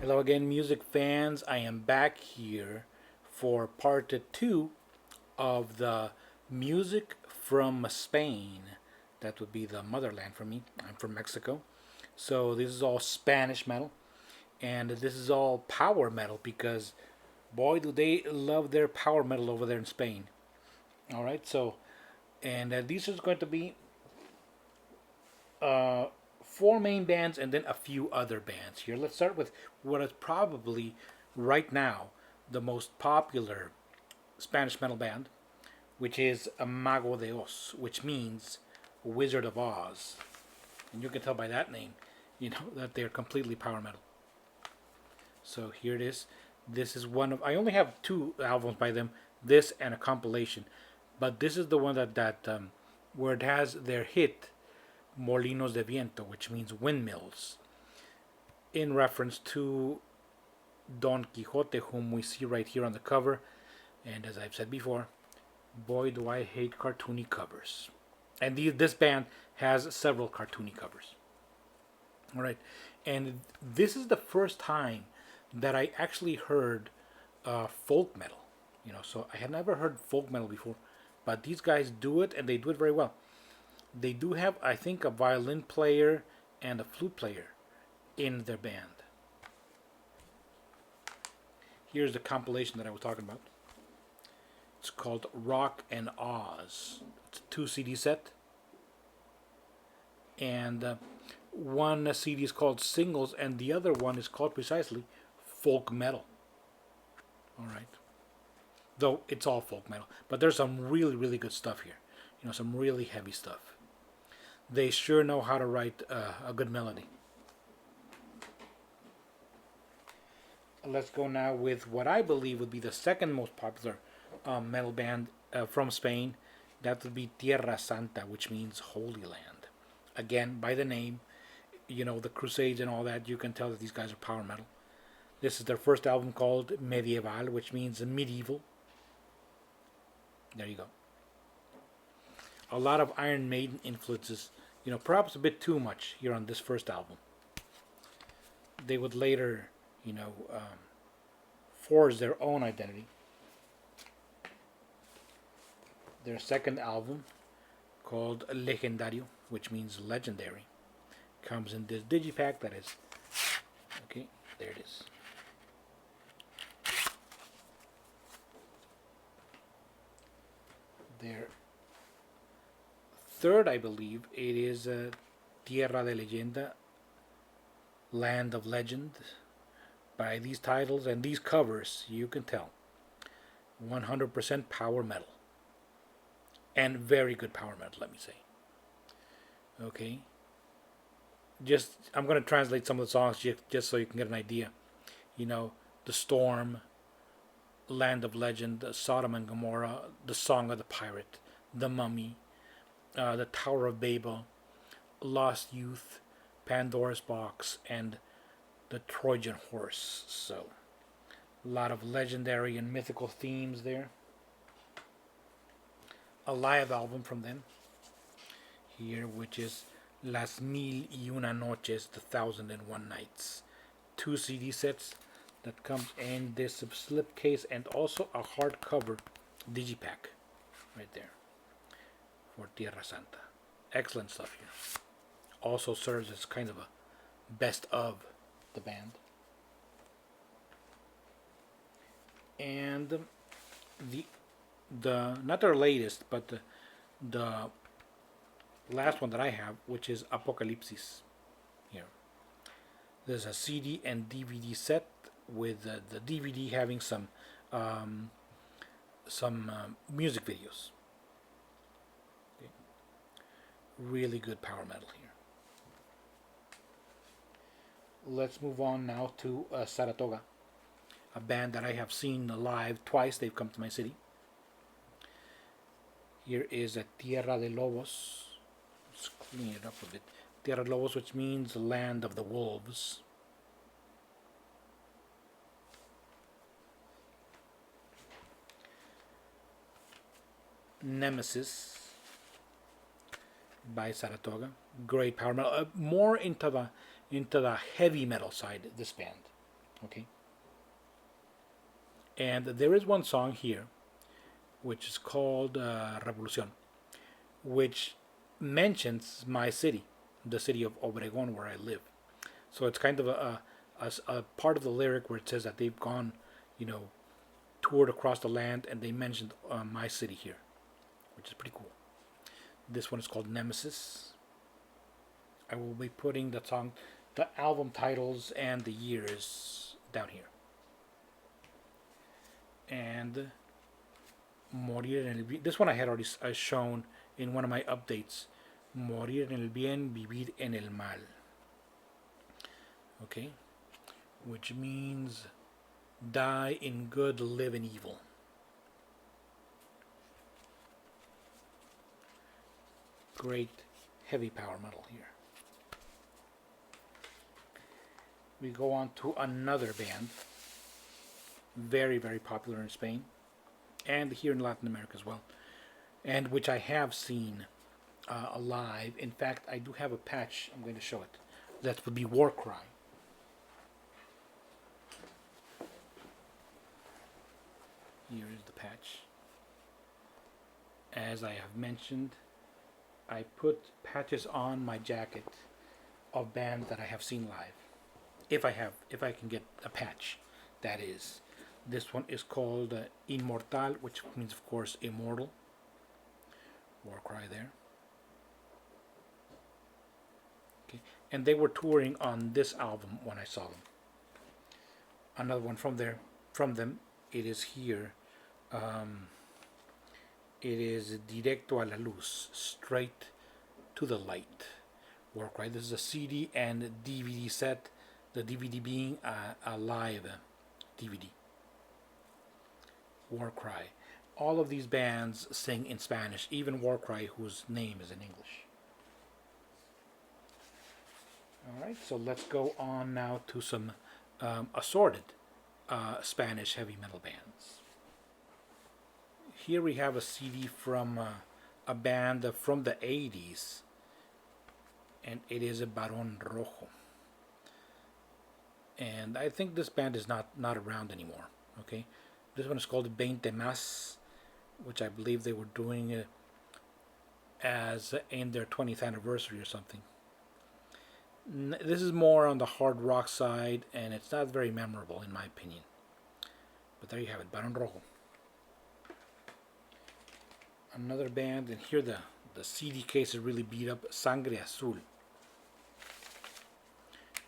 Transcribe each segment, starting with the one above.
Hello again, music fans. I am back here for part two of the music from Spain. That would be the motherland for me. I'm from Mexico. So this is all Spanish metal. And this is all power metal because, boy, do they love their power metal over there in Spain. Alright, so, and these is going to be uh, four main bands and then a few other bands here. Let's start with what is probably right now the most popular Spanish metal band, which is a Mago de Oz, which means Wizard of Oz. And you can tell by that name, that they're completely power metal. So here it is. This is one of, I only have two albums by them, this and a compilation. But this is the one that where it has their hit Molinos de Viento, which means windmills, in reference to Don Quixote, whom we see right here on the cover. And as I've said before, boy, do I hate cartoony covers. And this band has several cartoony covers. All right, and this is the first time that I actually heard folk metal. So I had never heard folk metal before, but these guys do it, and they do it very well. They do have, I think, a violin player and a flute player in their band. Here's the compilation that I was talking about. It's called Rock and Oz. It's a 2 CD set. And one CD is called Singles, and the other one is called precisely Folk Metal. Alright. Though it's all folk metal. But there's some really, really good stuff here. Some really heavy stuff. They sure know how to write a good melody. Let's go now with what I believe would be the second most popular metal band from Spain. That would be Tierra Santa, which means Holy Land. Again, by the name, the Crusades and all that, you can tell that these guys are power metal. This is their first album called Medieval, which means medieval. There you go. A lot of Iron Maiden influences, perhaps a bit too much here on this first album. They would later, forge their own identity. Their second album, called Legendario, which means legendary, comes in this digipack that is, okay, there it is. Their third, I believe, it is Tierra de Leyenda, Land of Legend. By these titles and these covers, you can tell 100% power metal. And very good power metal, let me say. Okay. I'm going to translate some of the songs just so you can get an idea. The Storm, Land of Legend, Sodom and Gomorrah, The Song of the Pirate, The Mummy, The Tower of Babel, Lost Youth, Pandora's Box, and The Trojan Horse. So, a lot of legendary and mythical themes there. A live album from them here, which is Las Mil y Una Noches, The 1001 Nights. 2 CD sets that comes in this slipcase and also a hardcover digipack right there for Tierra Santa. Excellent stuff here. Also serves as kind of a best of the band. And the not their latest, but the last one that I have, which is Apocalypsis. Here, there's a CD and DVD set with the DVD having some music videos. Okay. Really good power metal here. Let's move on now to Saratoga, a band that I have seen live twice. They've come to my city. Here is a Tierra de Lobos. Let's clean it up a bit. Tierra de Lobos, which means land of the wolves. Nemesis by Saratoga. Great power metal. More into the heavy metal side, this band. Okay. And there is one song here which is called Revolucion, which mentions my city, the city of Obregon, where I live. So it's kind of a part of the lyric where it says that they've gone, you know, toured across the land, and they mentioned my city here, which is pretty cool. This one is called Nemesis. I will be putting the song, the album titles, and the years down here. And Morir en el Bien. This one I had already shown in one of my updates. Morir en el bien, vivir en el mal. Okay, which means die in good, live in evil. Great heavy power metal here. We go on to another band, very, very popular in Spain and here in Latin America as well, and which I have seen live. In fact, I do have a patch. I'm going to show it. That would be Warcry. Here is the patch. As I have mentioned, I put patches on my jacket of bands that I have seen live. If I can get a patch, that is. This one is called Inmortal, which means, of course, immortal. Warcry there. Okay, and they were touring on this album when I saw them. Another one from them. It is here. It is Directo a la Luz, straight to the light. Warcry. This is a CD and DVD set. The DVD being a live DVD. Warcry. All of these bands sing in Spanish, even Warcry, whose name is in English. Alright, so let's go on now to some assorted Spanish heavy metal bands. Here we have a CD from a band from the 80s, and it is a Barón Rojo. And I think this band is not around anymore. Okay, this one is called 20 Más, which I believe they were doing as in their 20th anniversary or something. This is more on the hard rock side, and it's not very memorable in my opinion. But there you have it, Barón Rojo. Another band, and here the CD case is really beat up, Sangre Azul,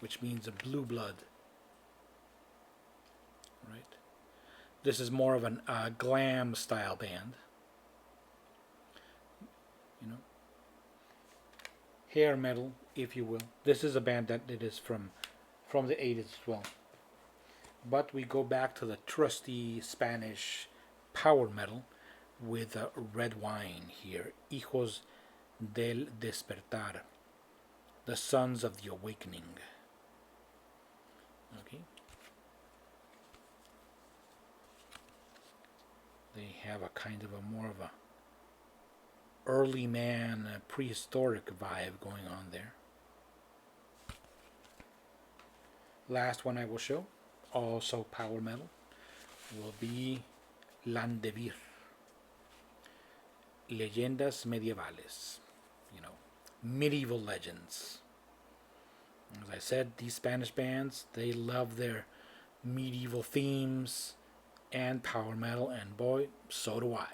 which means a blue blood. Right. This is more of an glam style band. You know, hair metal, if you will. This is a band that it is from the 80s as well. But we go back to the trusty Spanish power metal with red wine here. Hijos del Despertar, the sons of the awakening. Okay. They have a kind of a more of a early man, prehistoric vibe going on there. Last one I will show, also power metal, will be Landevir. Leyendas medievales, you know, medieval legends. As I said, these Spanish bands, they love their medieval themes and power metal, and boy, so do I.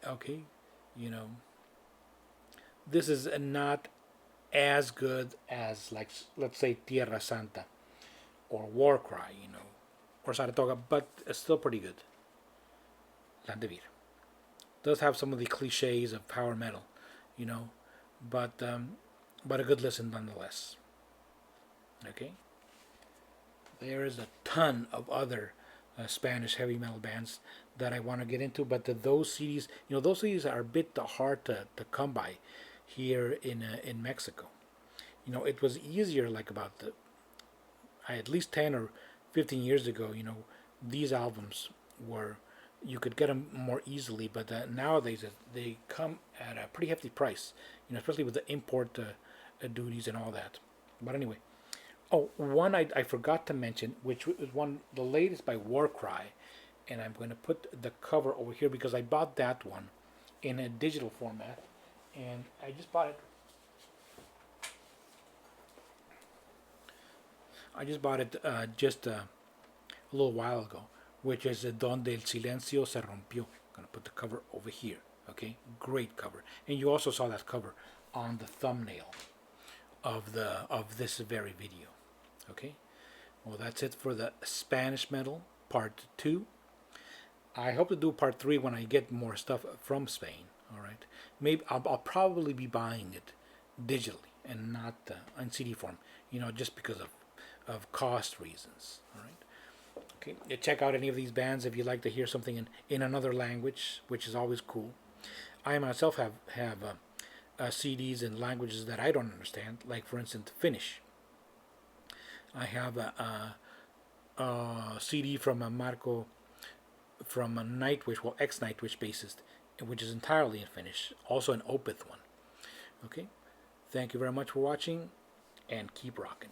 Okay, you know, this is not as good as, like, let's say Tierra Santa or Warcry, you know, or Saratoga, but it's still pretty good. Landevir does have some of the cliches of power metal, you know, but a good listen nonetheless. Okay, there is a ton of other Spanish heavy metal bands that I want to get into, but those CDs, you know, those CDs are a bit hard to come by here in Mexico. You know, it was easier like about at least 10 or 15 years ago. You know, these albums were, you could get them more easily, but nowadays they come at a pretty hefty price, you know, especially with the import duties and all that. But anyway, Oh, one I forgot to mention, which was one the latest by Warcry, and I'm going to put the cover over here because I bought that one in a digital format, and I just bought it. I just bought it just a little while ago, which is Donde el Silencio se rompió. I'm gonna put the cover over here. Okay, great cover, and you also saw that cover on the thumbnail of this very video. Okay, well that's it for the Spanish metal part 2. I hope to do part 3 when I get more stuff from Spain. All right, maybe I'll probably be buying it digitally and not in CD form. Just because of cost reasons. All right. Okay. Check out any of these bands if you'd like to hear something in another language, which is always cool. I myself have CDs in languages that I don't understand, like for instance Finnish. I have a CD from a Marco from a Nightwish, well ex Nightwish bassist, which is entirely in Finnish, also an Opeth one. Okay. Thank you very much for watching, and keep rocking.